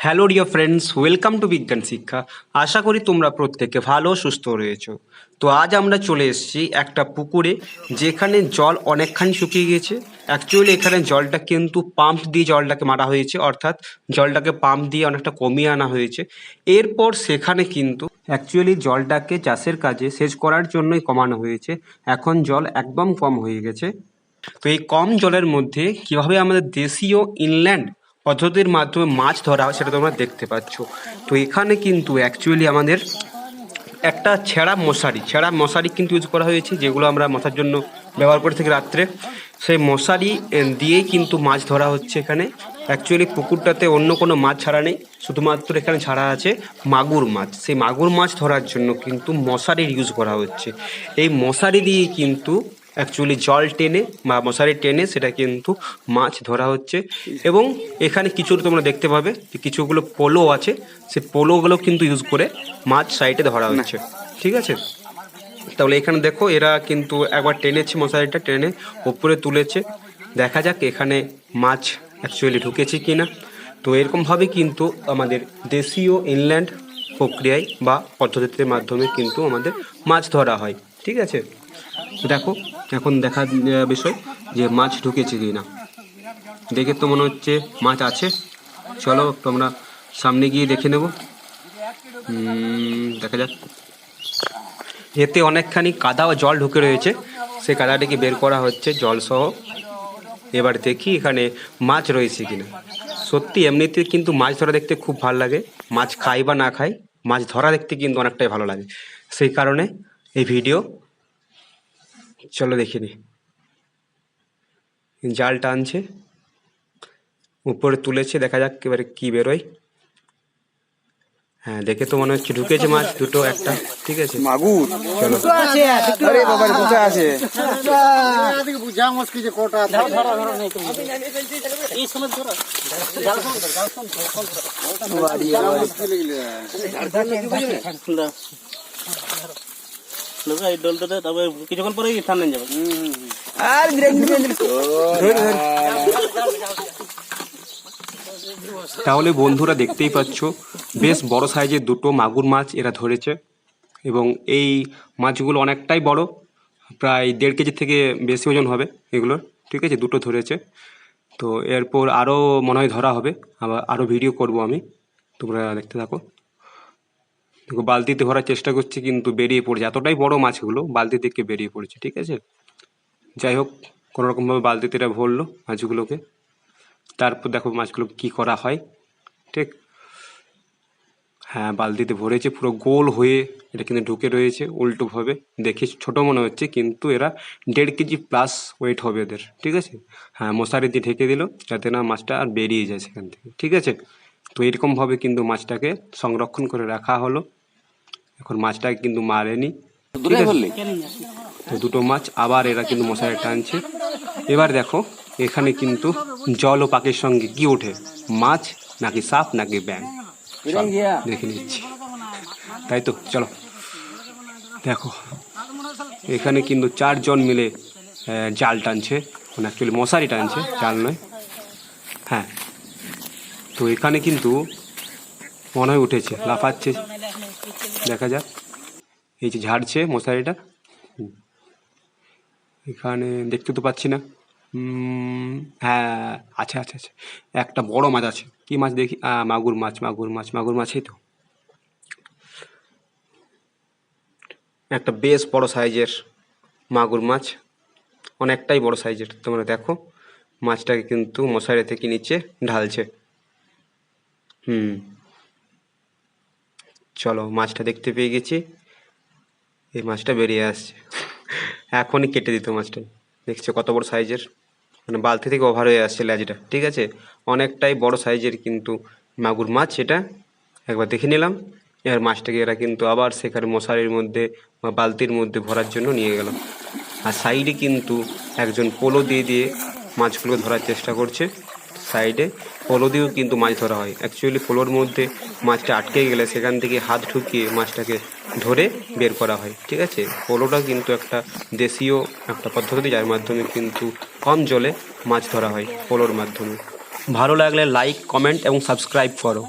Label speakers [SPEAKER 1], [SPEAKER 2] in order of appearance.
[SPEAKER 1] Hello dear friends, welcome to বিজ্ঞান শিক্ষা। আশা করি তোমরা প্রত্যেকে ভালো সুস্থ রয়েছো। তো আজ আমরা চলে এসেছি একটা পুকুরে, যেখানে জল অনেকখানি শুকিয়ে গেছে। অ্যাকচুয়ালি এখানে জলটা কিন্তু পাম্প দিয়ে জলটাকে মারা হয়েছে, অর্থাৎ জলটাকে পাম্প দিয়ে অনেকটা কমিয়ে আনা হয়েছে। এরপর সেখানে কিন্তু অ্যাকচুয়ালি জলটাকে চাষের কাজে সেচ করার জন্যই কমানো হয়েছে। এখন জল একদম কম হয়ে গেছে। তো এই কম জলের মধ্যে কীভাবে আমাদের দেশীয় ইনল্যান্ড পদ্ধতির মাধ্যমে মাছ ধরা হয় সেটা তোমরা দেখতে পাচ্ছ। তো এখানে কিন্তু অ্যাকচুয়ালি আমাদের একটা ছেঁড়া মশারি কিন্তু ইউজ করা হয়েছে, যেগুলো আমরা মশার জন্য ব্যবহার করে থাকি রাত্রে। সেই মশারি দিয়েই কিন্তু মাছ ধরা হচ্ছে এখানে। অ্যাকচুয়ালি পুকুরটাতে অন্য কোনো মাছ ছাড়া নেই, শুধুমাত্র এখানে ছাড়া আছে মাগুর মাছ। সেই মাগুর মাছ ধরার জন্য কিন্তু মশারির ইউজ করা হচ্ছে। এই মশারি দিয়ে কিন্তু অ্যাকচুয়ালি জল টেনে বা মশারি টেনে সেটা কিন্তু মাছ ধরা হচ্ছে। এবং এখানে কিছু তোমরা দেখতে পাবে যে কিছুগুলো পোলো আছে, সেই পোলোগুলো কিন্তু ইউজ করে মাছ সাইডে ধরা হচ্ছে। ঠিক আছে, তাহলে এখানে দেখো এরা কিন্তু একবার টেনেছে, মশারিটা টেনে ওপরে তুলেছে। দেখা যাক এখানে মাছ অ্যাকচুয়ালি ঢুকেছে কি না। তো এরকমভাবে কিন্তু আমাদের দেশীয় ইনল্যান্ড প্রক্রিয়ায় বা পদ্ধতির মাধ্যমে কিন্তু আমাদের মাছ ধরা হয়। ঠিক আছে, তো দেখো এখন দেখার বিষয় যে মাছ ঢুকেছে কি না। দেখে তো মনে হচ্ছে মাছ আছে। চলো তোমরা সামনে গিয়ে দেখে নেব। দেখা যাক। এতে অনেকখানি কাদা ও জল ঢুকে রয়েছে, সেই কাদাটিকে বের করা হচ্ছে জলসহ। এবার দেখি এখানে মাছ রয়েছে কিনা। সত্যি এমনিতে কিন্তু মাছ ধরা দেখতে খুব ভালো লাগে। মাছ খাই বা না খাই, মাছ ধরা দেখতে কিন্তু অনেকটাই ভালো লাগে। সেই কারণে এই ভিডিও। চলো দেখিনি। জাল টানছে, উপরে তুলেছে, দেখা যাক এবারে কি বেরোয়। হ্যাঁ, দেখে তো মনে হচ্ছে ঢুকেছে মাছ দুটো একটা। ঠিক আছে,
[SPEAKER 2] মাগুর
[SPEAKER 1] চলো।
[SPEAKER 2] আরে বাবার কোথায় আছে?
[SPEAKER 3] কিছুক্ষণ পরে ঠান্ডা যাবে।
[SPEAKER 1] তাহলে বন্ধুরা দেখতেই পাচ্ছ বেশ বড় সাইজের দুটো মাগুর মাছ এরা ধরেছে। এবং এই মাছগুলো অনেকটাই বড়, প্রায় 1.5 কেজি থেকে বেশি ওজন হবে এগুলোর। ঠিক আছে, দুটো ধরেছে। তো এরপর আরও মনে হয় ধরা হবে, আবার আরও ভিডিও করব আমি, তোমরা দেখতে থাকো। দেখো বালতিতে ভরার চেষ্টা করছি কিন্তু বেরিয়ে পড়ছে, এতটাই বড় মাছগুলো বালতি থেকে বেরিয়ে পড়ছে। ঠিক আছে, যাই হোক কোনোরকমভাবে বালতিতে এটা ভরলো মাছগুলোকে। তারপর দেখো মাছগুলো কি করা হয়। ঠিক, হ্যাঁ বালতিতে ভরেছে পুরো গোল হয়ে, এটা কিন্তু ঢুকে রয়েছে উল্টোভাবে। দেখে ছোট মনে হচ্ছে কিন্তু এরা 1.5 কেজি প্লাস ওয়েট হবে এদের। ঠিক আছে, হ্যাঁ মশারি দিয়ে ঢেকে দিল যাতে না মাছটা আর বেরিয়ে যায় সেখান থেকে। ঠিক আছে, তো এরকমভাবে কিন্তু মাছটাকে সংরক্ষণ করে রাখা হলো। এখন মাছটাকে কিন্তু মারেনি। ঠিক আছে, তো দুটো মাছ আবার এরা কিন্তু মশারি টানছে। এবার দেখো এখানে কিন্তু জল ও পাখির সঙ্গে কি ওঠে, মাছ নাকি সাপ নাকি ব্যাঙ, দেখে নিচ্ছি। তাই তো চলো দেখো, এখানে কিন্তু 4 জন মিলে জাল টানছে, মানে অ্যাকচুয়ালি মশারি টানছে, জাল নয়। হ্যাঁ, তো এখানে কিন্তু মনে হয় উঠেছে, লাফাচ্ছে, দেখা যাক। এই যে ঝাড়ছে মশারিটা, এখানে দেখতে তো পাচ্ছি না। হ্যাঁ, আচ্ছা আচ্ছা আচ্ছা, একটা বড় মাছ আছে। কি মাছ দেখি? মাগুর মাছ, মাগুর মাছ, মাগুর মাছই তো। একটা বেশ বড় সাইজের মাগুর মাছ, অনেকটাই বড় সাইজের। তোমরা দেখো মাছটাকে কিন্তু মশারি থেকে নিচে ঢালছে। চলো মাছটা দেখতে পেয়ে গেছি, এই মাছটা বেরিয়ে আসছে। এখনই কেটে দিত মাছটা। দেখছো কত বড় সাইজের, মানে বালতি থেকে ওভার হয়ে আসছে লেজটা। ঠিক আছে, অনেকটাই বড় সাইজের কিন্তু মাগুর মাছ এটা। একবার দেখে নিলাম। এবার মাছটাকে এরা কিন্তু আবার সেখানে মশারির মধ্যে বা বালতির মধ্যে ভরার জন্য নিয়ে গেল। আর সাইডে কিন্তু একজন পোলো দিয়ে দিয়ে মাছগুলো ধরার চেষ্টা করছে। সাইডে পোলো দিয়েও কিন্তু মাছ ধরা হয়। অ্যাকচুয়ালি পোলোর মধ্যে মাছটা আটকে গেলে সেখান থেকে হাত ঢুকিয়ে মাছটাকে ধরে বের করা হয়। ঠিক আছে, পোলোটা কিন্তু একটা দেশীয় একটা পদ্ধতি, যার মাধ্যমে কিন্তু কম জলে মাছ ধরা হয় পোলোর মাধ্যমে। ভালো লাগলে লাইক, কমেন্ট এবং সাবস্ক্রাইব করো।